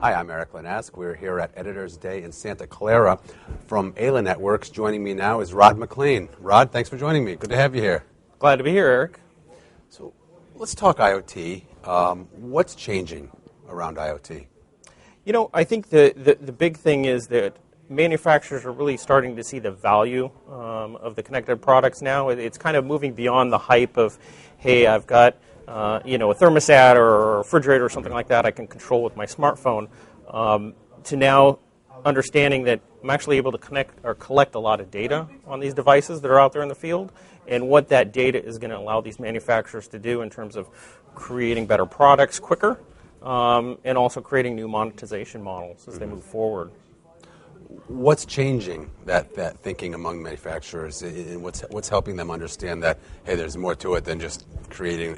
Hi, I'm Eric Lanask. We're here at Editors Day in Santa Clara. From Ayla Networks, joining me now is Rod McLean. Rod, thanks for joining me. Good to have you here. Glad to be here, Eric. So let's talk IoT. What's changing around IoT? You know, I think the big thing is that manufacturers are really starting to see the value of the connected products now. It's kind of moving beyond the hype of, hey, I've got a thermostat or a refrigerator or something like that I can control with my smartphone, to now understanding that I'm actually able to connect or collect a lot of data on these devices that are out there in the field, and what that data is going to allow these manufacturers to do in terms of creating better products quicker, and also creating new monetization models as they move forward. What's changing that thinking among manufacturers, and what's helping them understand that, hey, there's more to it than just creating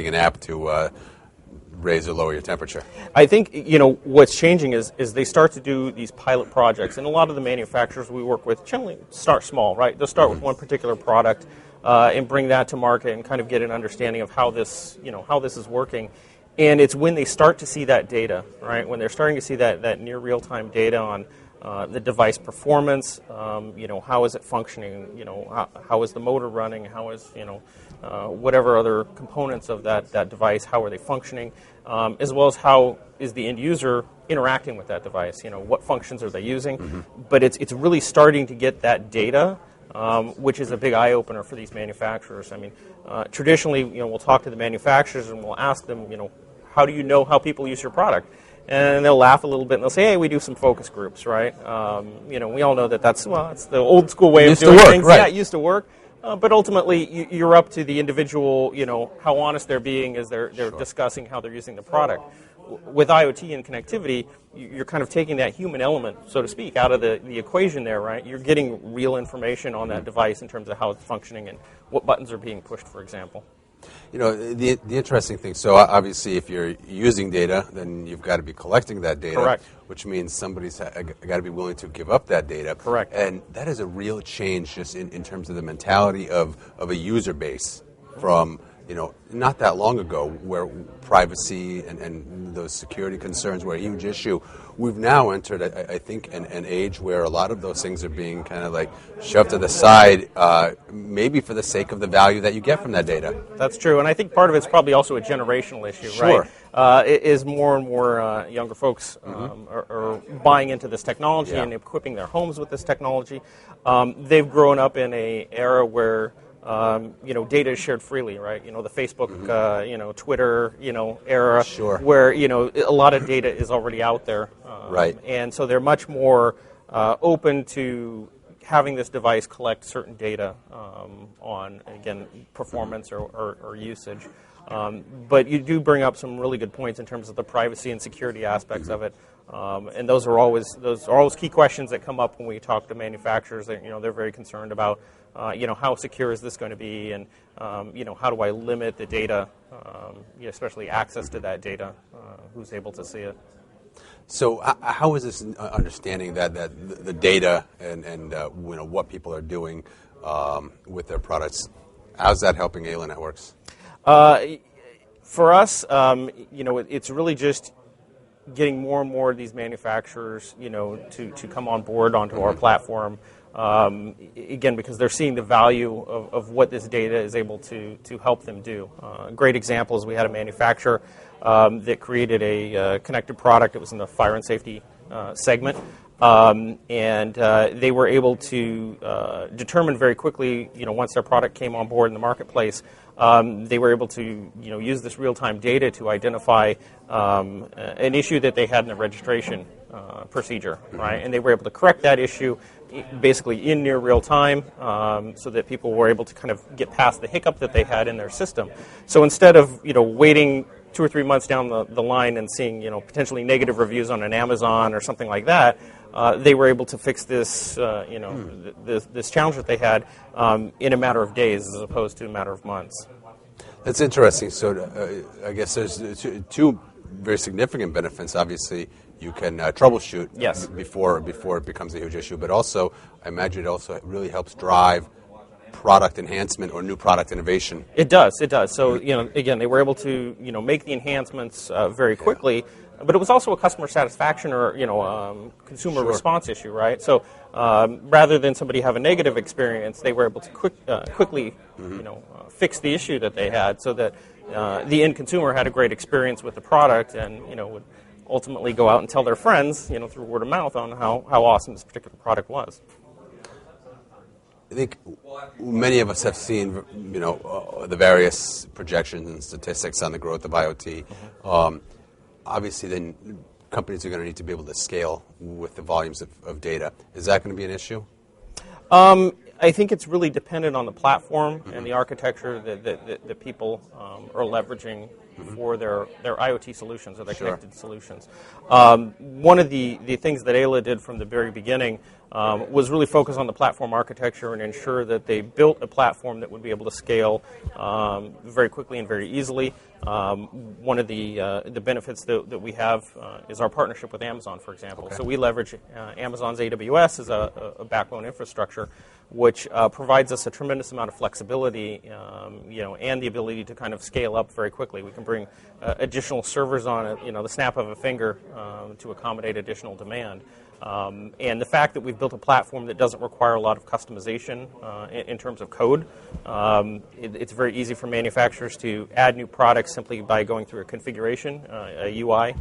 an app to raise or lower your temperature? I think what's changing is they start to do these pilot projects, and a lot of the manufacturers we work with generally start small, right? They'll start with one particular product and bring that to market and kind of get an understanding of how this is working. And it's when they start to see that data, right? When they're starting to see that near real-time data on the device performance, how is it functioning, how is the motor running, how is, whatever other components of that device, how are they functioning, as well as how is the end user interacting with that device, what functions are they using. Mm-hmm. But it's really starting to get that data, which is a big eye-opener for these manufacturers. I mean, traditionally, we'll talk to the manufacturers and we'll ask them, how do you know how people use your product? And they'll laugh a little bit and they'll say, hey, we do some focus groups, right? We all know that's the old school way of doing things. Right. Yeah, it used to work. But ultimately, you're up to the individual, how honest they're being as they're Sure. discussing how they're using the product. With IoT and connectivity, you're kind of taking that human element, so to speak, out of the equation there, right? You're getting real information on that device in terms of how it's functioning and what buttons are being pushed, for example. The interesting thing, so obviously if you're using data, then you've got to be collecting that data. Correct. Which means somebody's got to be willing to give up that data. Correct. And that is a real change just in terms of the mentality of a user base from, not that long ago, where privacy and those security concerns were a huge issue. We've now entered, I think, an age where a lot of those things are being kind of like shoved to the side, maybe for the sake of the value that you get from that data. That's true, and I think part of it's probably also a generational issue, Sure. right? Is more and more younger folks are buying into this technology and equipping their homes with this technology. They've grown up in an era where data is shared freely, right? The Facebook, Twitter, era, Sure. where a lot of data is already out there, Right. And so they're much more open to having this device collect certain data on, again, performance or usage. But you do bring up some really good points in terms of the privacy and security aspects of it. And those are always key questions that come up when we talk to manufacturers. That, they're very concerned about, how secure is this going to be, and how do I limit the data, especially access to that data, who's able to see it. So how is this understanding that the data and what people are doing with their products, how's that helping Ayla Networks? For us, it's really just getting more and more of these manufacturers, to come on board onto our platform. Again, because they're seeing the value of what this data is able to help them do. A great example is we had a manufacturer that created a connected product. It was in the fire and safety segment. And they were able to determine very quickly, once their product came on board in the marketplace, they were able to, use this real-time data to identify an issue that they had in the registration procedure, right? And they were able to correct that issue basically in near real time, so that people were able to kind of get past the hiccup that they had in their system. So instead of, waiting 2 or 3 months down the line and seeing, potentially negative reviews on an Amazon or something like that, they were able to fix this, this challenge that they had in a matter of days as opposed to a matter of months. That's interesting. So I guess there's two very significant benefits. Obviously, you can troubleshoot Yes. before it becomes a huge issue, but also I imagine it also really helps drive product enhancement or new product innovation. It does. So, again, they were able to, make the enhancements very quickly, but it was also a customer satisfaction or, consumer response issue, right? So, rather than somebody have a negative experience, they were able to quickly, fix the issue that they had, so that the end consumer had a great experience with the product, and would ultimately go out and tell their friends, through word of mouth, on how awesome this particular product was. I think many of us have seen, the various projections and statistics on the growth of IoT. Obviously, then companies are going to need to be able to scale with the volumes of data. Is that going to be an issue? I think it's really dependent on the platform and the architecture that people are leveraging for their IoT solutions or their connected solutions. One of the things that Ayla did from the very beginning was really focus on the platform architecture and ensure that they built a platform that would be able to scale very quickly and very easily. One of the benefits that we have is our partnership with Amazon, for example. Okay. So we leverage Amazon's AWS as a backbone infrastructure, which provides us a tremendous amount of flexibility, and the ability to kind of scale up very quickly. We can bring additional servers on it, the snap of a finger, to accommodate additional demand. And the fact that we've built a platform that doesn't require a lot of customization in terms of code, it's very easy for manufacturers to add new products simply by going through a configuration, a UI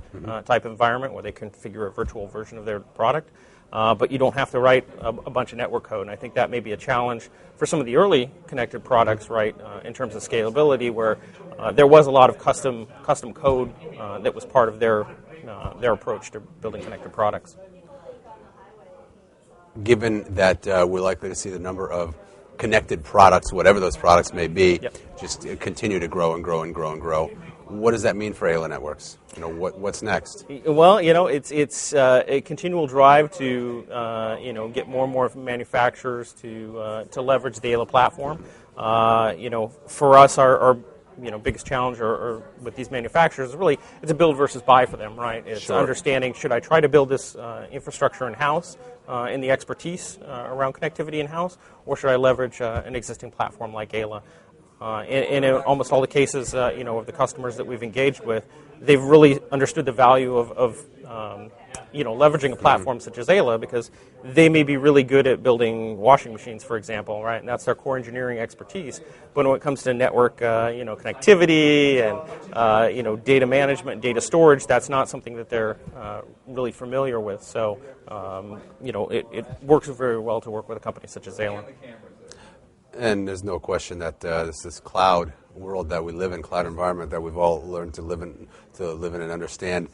type environment where they configure a virtual version of their product. But you don't have to write a bunch of network code, and I think that may be a challenge for some of the early connected products, right, in terms of scalability, where there was a lot of custom code that was part of their approach to building connected products. Given that we're likely to see the number of connected products, whatever those products may be, just continue to grow and grow and grow and grow, what does that mean for Ayla Networks? What's next? Well, it's a continual drive to get more and more manufacturers to leverage the Ayla platform. For us, our biggest challenge or with these manufacturers is really it's a build versus buy for them, right? It's understanding, should I try to build this infrastructure in-house and the expertise around connectivity in-house, or should I leverage an existing platform like Ayla? In almost all the cases, of the customers that we've engaged with, they've really understood the value of leveraging a platform such as Ayla, because they may be really good at building washing machines, for example, right? And that's their core engineering expertise. But when it comes to network, connectivity and data management, data storage, that's not something that they're really familiar with. So, it works very well to work with a company such as Ayla. And there's no question that this cloud world that we live in, cloud environment that we've all learned to live in and understand,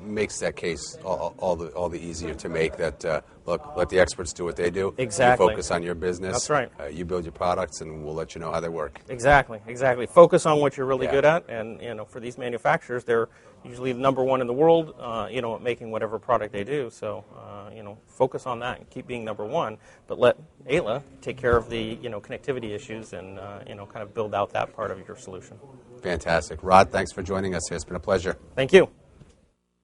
makes that case all the easier to make. That look, let the experts do what they do. Exactly. You focus on your business. That's right. You build your products, and we'll let you know how they work. Exactly. Focus on what you're really good at, and for these manufacturers, they're usually number one in the world, at making whatever product they do. So, focus on that and keep being number one. But let Ayla take care of the connectivity issues and kind of build out that part of your solution. Fantastic, Rod. Thanks for joining us here. It's been a pleasure. Thank you.